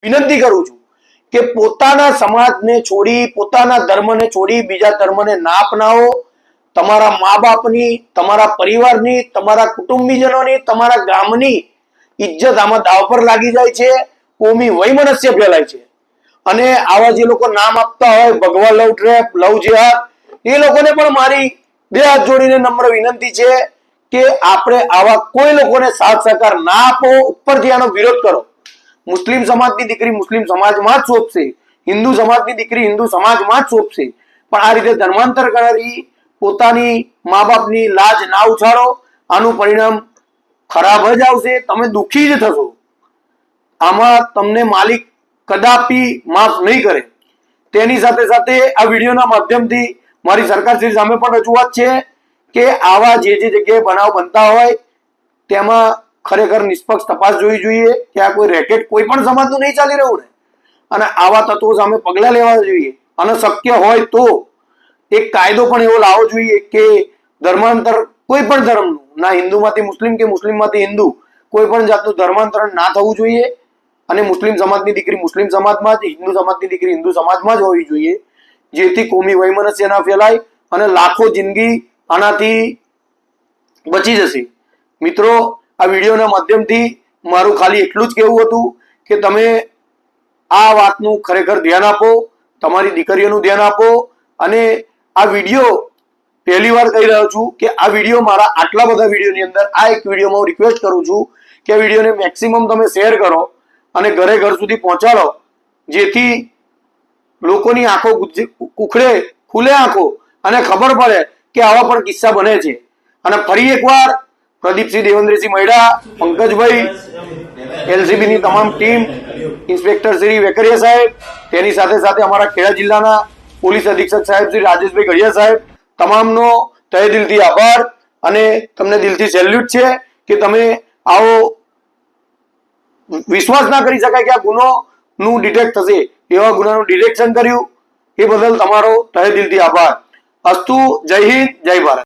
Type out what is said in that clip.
વિનંતી કરું છું કે પોતાના સમાજને છોડી, પોતાના ધર્મને છોડી બીજા ધર્મને ના અપનાવો. તમારા મા બાપની, તમારા પરિવારની, તમારા કુટુંબીજનોની, તમારા ગામની ઇજ્જત આમાં દાવ પર લાગી જાય છે. કોમી વૈમનસ્ય ફેલાય છે. અને આવા જે લોકો નામ આપતા હોય ભગવા લવ ટ્રેપ, લવ જેહાદ, એ લોકોને પણ મારી બે હાથ જોડીને નમ્ર વિનંતી છે કે આપણે આવા કોઈ લોકોને સાથ સહકાર ના આપો. ઉપરથી આનો વિરોધ કરો. મુસ્લિમ સમાજની દીકરી મુસ્લિમ સમાજમાં જ શોભશે, હિન્દુ સમાજની દીકરી હિન્દુ સમાજમાં જ શોભશે. પણ આ રીતે ધર્માંતર કરી પોતાની મા બાપની લાજ ના ઉછાળો. આનું પરિણામ ખરાબ જ આવશે. તમે દુઃખી જ થશો. આમાં તમને માલિક કદાપી માફ નહીં કરે. તેની સાથે સાથે આ વિડીયોના માધ્યમથી મારી સરકારશ્રી સામે પણ રજૂઆત છે કે આવા જે જગ્યાએ બનાવ બનતા હોય તેમાં ખરેખર નિષ્પક્ષ તપાસ જોવી જોઈએ કે આ કોઈ રેકેટ કોઈ પણ સમાજનું નહીં ચાલી રહ્યું ને. અને આવા તત્વો સામે પગલાં લેવા જોઈએ. અને શક્ય હોય તો એક કાયદો પણ એવો લાવવો જોઈએ કે ધર્માંતર કોઈ પણ ધર્મનું, ના હિન્દુમાંથી મુસ્લિમ કે મુસ્લિમમાંથી હિન્દુ, કોઈ પણ જાતનું ધર્માંતરણ ના થવું જોઈએ. અને મુસ્લિમ સમાજની દીકરી મુસ્લિમ સમાજમાં જ, હિન્દુ સમાજની દીકરી હિન્દુ સમાજમાં જ હોવી જોઈએ, જેથી કોમી વૈમનસ્ય ના ફેલાય અને લાખો જિંદગી આનાથી બચી જશે. મિત્રો, આ વિડીયોના માધ્યમથી મારું ખાલી એટલું જ કહેવું હતું કે તમે આ વાતનું ખરેખર ધ્યાન આપો, તમારી દીકરીઓનું ધ્યાન આપો. અને આ વિડીયો પહેલી વાર કહી રહ્યો છું કે આ વિડીયો મારા આટલા બધા વિડીયોની અંદર આ એક વિડીયોમાં હું રિક્વેસ્ટ કરું છું કે આ વિડીયોને મેક્સિમમ તમે શેર કરો અને ઘરે ઘર સુધી પહોંચાડો, જેથી લોકોની આંખો ઉખડે, ખુલે આંખો અને ખબર પડે કે આવા પણ કિસ્સા બને છે. અને ફરી એકવાર પ્રદીપસિંહ દેવેન્દ્રસિંહ મૈડા, પંકજભાઈ, એલસીબીની તમામ ટીમ, ઇન્સ્પેક્ટર શ્રી વેકરિયા સાહેબ, તેની સાથે સાથે અમારા ખેડા જિલ્લાના પોલીસ અધિક્ષક સાહેબ શ્રી રાજેશભાઈ ગઢિયા સાહેબ, તમામનો તહે દિલથી આભાર અને તમને દિલથી સેલ્યુટ છે કે તમે આવો વિશ્વાસ ના કરી શકાય કે આ ગુનોનું ડિટેક્ટ થશે એવા ગુનાનું ડિટેક્શન કર્યું. એ બદલ તમારો તહે દિલથી આભાર. અસ્તુ. જય હિન્દ, જય ભારત.